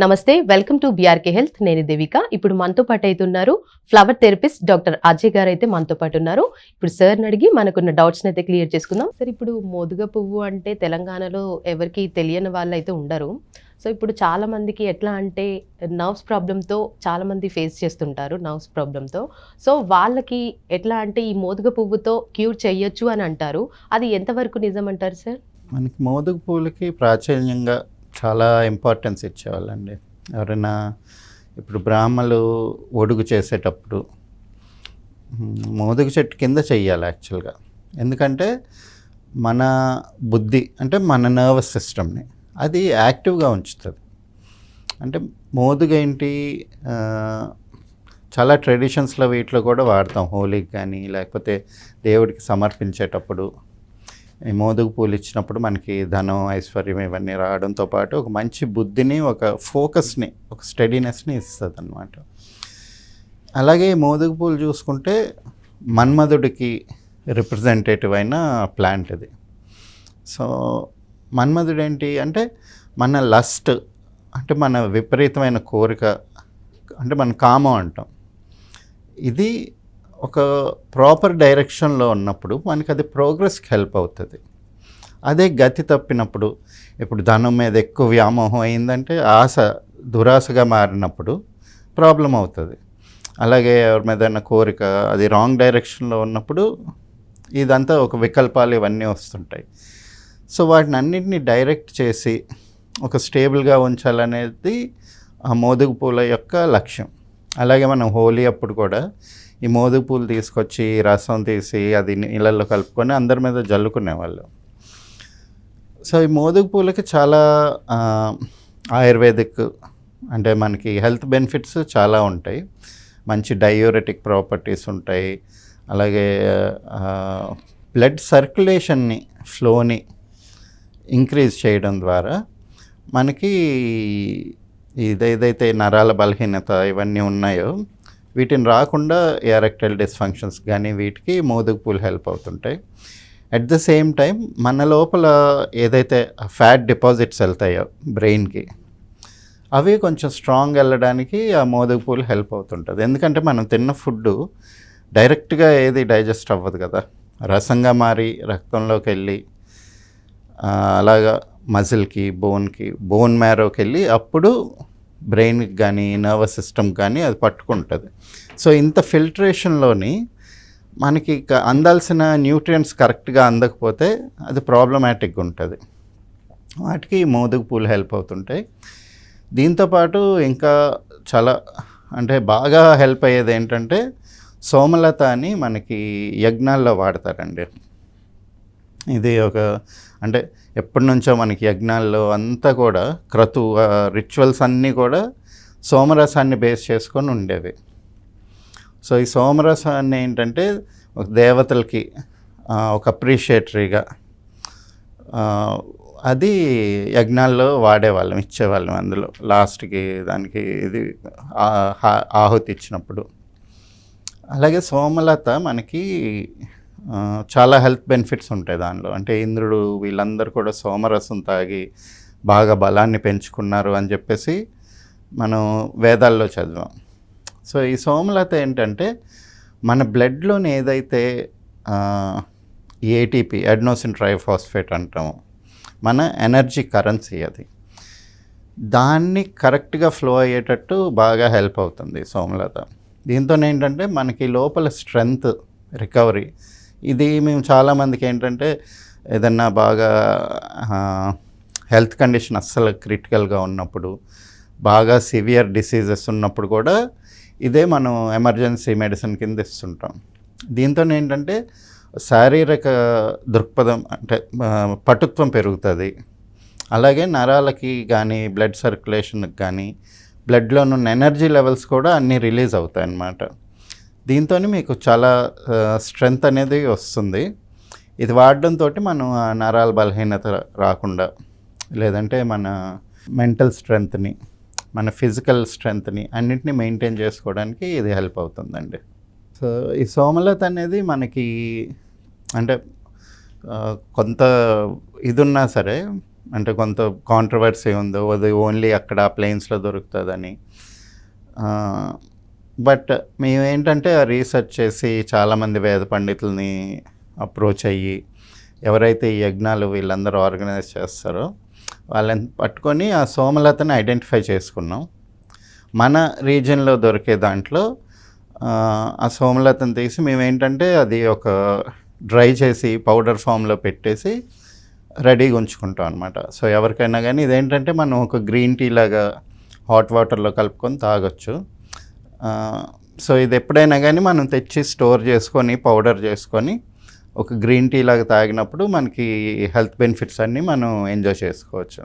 నమస్తే, welcome to BRK health. నేను దేవిక. ఇప్పుడు మనతో పాటు అయితే ఉన్నారు ఫ్లవర్ థెరపిస్ట్ డాక్టర్ అజయ్ గారు అయితే మనతో పాటు ఉన్నారు. ఇప్పుడు సార్ని అడిగి మనకున్న డౌట్స్ని అయితే క్లియర్ చేసుకుందాం. సార్, ఇప్పుడు మోదుగ పువ్వు అంటే తెలంగాణలో ఎవరికి తెలియని వాళ్ళు అయితే ఉండరు. సో ఇప్పుడు చాలా మందికి ఎట్లా అంటే నర్వ్స్ ప్రాబ్లంతో చాలా మంది ఫేస్ చేస్తుంటారు, నర్వ్స్ ప్రాబ్లంతో. సో వాళ్ళకి ఎట్లా అంటే ఈ మోదుగ పువ్వుతో క్యూర్ చేయొచ్చు అని అంటారు. అది ఎంతవరకు నిజం అంటారు సార్? మనకి మోదుగ పూలకి ప్రాచుర్యంగా చాలా ఇంపార్టెన్స్ ఇచ్చేవాళ్ళండి. ఎవరైనా ఇప్పుడు బ్రాహ్మలు ఒడుగు చేసేటప్పుడు మోదుగ చెట్టు కింద చెయ్యాలి యాక్చువల్గా. ఎందుకంటే మన బుద్ధి అంటే మన నర్వస్ సిస్టమ్ని అది యాక్టివ్గా ఉంచుతుంది. అంటే మోదుగ ఏంటి, చాలా ట్రెడిషన్స్లో వీటిలో కూడా వాడతాం. హోలీకి కానీ లేకపోతే దేవుడికి సమర్పించేటప్పుడు ఈ మోదుగ పూలు ఇచ్చినప్పుడు మనకి ధనం, ఐశ్వర్యం ఇవన్నీ రావడంతో పాటు ఒక మంచి బుద్ధిని, ఒక ఫోకస్ని, ఒక స్టడీనెస్ని ఇస్తుంది అన్నమాట. అలాగే మోదుగ పూలు చూసుకుంటే మన్మధుడికి రిప్రజెంటేటివ్ అయిన ప్లాంట్ ఇది. సో మన్మధుడు ఏంటి అంటే మన లస్ట్, అంటే మన విపరీతమైన కోరిక, అంటే మన కామం అంటాం. ఇది ఒక ప్రాపర్ డైరెక్షన్లో ఉన్నప్పుడు మనకి అది ప్రోగ్రెస్కి హెల్ప్ అవుతుంది. అదే గతి తప్పినప్పుడు, ఇప్పుడు ధనం మీద ఎక్కువ వ్యామోహం అయిందంటే ఆశ దురాశగా మారినప్పుడు ప్రాబ్లం అవుతుంది. అలాగే ఎవరి మీదైనా కోరిక అది రాంగ్ డైరెక్షన్లో ఉన్నప్పుడు ఇదంతా ఒక వికల్పాలు ఇవన్నీ వస్తుంటాయి. సో వాటిని అన్నింటినీ డైరెక్ట్ చేసి ఒక స్టేబుల్గా ఉంచాలనేది ఆ మోదుగ పూల యొక్క లక్ష్యం. అలాగే మనం హోలీ అప్పుడు కూడా ఈ మోదుగ పూలు తీసుకొచ్చి రసం తీసి అది నీళ్ళల్లో కలుపుకొని అందరి మీద జల్లుకునేవాళ్ళు. సో ఈ మోదుగ పూలకి చాలా ఆయుర్వేదిక్, అంటే మనకి హెల్త్ బెనిఫిట్స్ చాలా ఉంటాయి. మంచి డయూరెటిక్ ప్రాపర్టీస్ ఉంటాయి. అలాగే బ్లడ్ సర్క్యులేషన్ని, ఫ్లోని ఇంక్రీజ్ చేయడం ద్వారా మనకి ఏదైతే నరాల బలహీనత ఇవన్నీ ఉన్నాయో వీటిని రాకుండా ఎరెక్టైల్ డిస్ఫంక్షన్స్ కానీ వీటికి మోదుగ పూలు హెల్ప్ అవుతుంటాయి. అట్ ద సేమ్ టైం మన లోపల ఏదైతే ఫ్యాట్ డిపాజిట్స్ వెళ్తాయో బ్రెయిన్కి, అవి కొంచెం స్ట్రాంగ్ వెళ్ళడానికి ఆ మోదుగ పూలు హెల్ప్ అవుతుంటుంది. ఎందుకంటే మనం తిన్న ఫుడ్ డైరెక్ట్గా ఏది డైజెస్ట్ అవ్వదు కదా, రసంగా మారి రక్తంలోకి వెళ్ళి అలాగా మజిల్కి, బోన్ మ్యారోకి వెళ్ళి అప్పుడు బ్రెయిన్కి కానీ నర్వస్ సిస్టమ్ కానీ అది పట్టుకుంటుంది. సో ఇంత ఫిల్టరేషన్లోని మనకి అందాల్సిన న్యూట్రియంట్స్ కరెక్ట్గా అందకపోతే అది ప్రాబ్లమాటిక్గా ఉంటుంది. వాటికి మోదుగ పూలు హెల్ప్ అవుతుంటాయి. దీంతోపాటు ఇంకా చాలా అంటే బాగా హెల్ప్ అయ్యేది ఏంటంటే సోమలత అని మనకి యజ్ఞాల్లో వాడతారండి. ఇది ఒక అంటే ఎప్పటి నుంచో మనకి యజ్ఞాల్లో అంతా కూడా రిచువల్స్ అన్నీ కూడా సోమరసాన్ని బేస్ చేసుకొని ఉండేవి. సో ఈ సోమరసాన్ని ఏంటంటే ఒక దేవతలకి ఒక అప్రిషియేటరీగా అది యజ్ఞాల్లో వాడేవాళ్ళం, ఇచ్చేవాళ్ళం. అందులో లాస్ట్కి దానికి ఇది ఆహుతి ఇచ్చినప్పుడు. అలాగే సోమలత మనకి చాలా హెల్త్ బెనిఫిట్స్ ఉంటాయి దానిలో. అంటే ఇంద్రుడు వీళ్ళందరూ కూడా సోమరసం తాగి బాగా బలాన్ని పెంచుకున్నారు అని చెప్పేసి మనం వేదాల్లో చదివాం. సో ఈ సోమలత ఏంటంటే మన బ్లడ్లోని ఏదైతే ఏటీపీ, అడినోసిన్ ట్రైఫాస్ఫేట్ అంటాము, మన ఎనర్జీ కరెన్సీ, అది దాన్ని కరెక్ట్గా ఫ్లో అయ్యేటట్టు బాగా హెల్ప్ అవుతుంది సోమలత. దీంతో ఏంటంటే మనకి లోపల స్ట్రెంగ్త్, రికవరీ, ఇది మేము చాలామందికి ఏంటంటే ఏదన్నా బాగా హెల్త్ కండిషన్ అస్సలు క్రిటికల్గా ఉన్నప్పుడు, బాగా సివియర్ డిసీజెస్ ఉన్నప్పుడు కూడా ఇదే మనం ఎమర్జెన్సీ మెడిసిన్ కింద ఇస్తుంటాం. దీంతో ఏంటంటే శారీరక దృక్పథం, అంటే పటుత్వం పెరుగుతుంది. అలాగే నరాలకి కానీ బ్లడ్ సర్క్యులేషన్కి కానీ బ్లడ్లో ఉన్న ఎనర్జీ లెవెల్స్ కూడా అన్నీ రిలీజ్ అవుతాయి అన్నమాట. దీంతో మీకు చాలా స్ట్రెంగ్త్ అనేది వస్తుంది. ఇది వాడడంతో మనం నరాల బలహీనత రాకుండా, లేదంటే మన మెంటల్ స్ట్రెంగ్త్ని, మన ఫిజికల్ స్ట్రెంగ్త్ని అన్నింటినీ మెయింటైన్ చేసుకోవడానికి ఇది హెల్ప్ అవుతుందండి. సో ఈ సోమలత అనేది మనకి అంటే కొంత ఇది ఉన్నా సరే అంటే కొంత కాంట్రవర్సీ ఉందో అది ఓన్లీ అక్కడ ప్లెయిన్స్లో దొరుకుతుందని. బట్ మేమేంటంటే రీసెర్చ్ చేసి చాలామంది వేద పండితుల్ని అప్రోచ్ అయ్యి ఎవరైతే ఈ యజ్ఞాలు వీళ్ళందరూ ఆర్గనైజ్ చేస్తారో వాళ్ళని పట్టుకొని ఆ సోమలతని ఐడెంటిఫై చేసుకున్నాం. మన రీజియన్లో దొరికే దాంట్లో ఆ సోమలతను తీసి మేమేంటంటే అది ఒక డ్రై చేసి పౌడర్ ఫామ్లో పెట్టేసి రెడీగా ఉంచుకుంటాం అనమాట. సో ఎవరికైనా కానీ ఇదేంటంటే మనం ఒక గ్రీన్ టీ లాగా హాట్ వాటర్లో కలుపుకొని తాగొచ్చు. సో ఇది ఎప్పుడైనా కానీ మనం తెచ్చి స్టోర్ చేసుకొని పౌడర్ చేసుకొని ఒక గ్రీన్ టీ లాగా తాగినప్పుడు మనకి హెల్త్ బెనిఫిట్స్ అన్నీ మనం ఎంజాయ్ చేసుకోవచ్చు.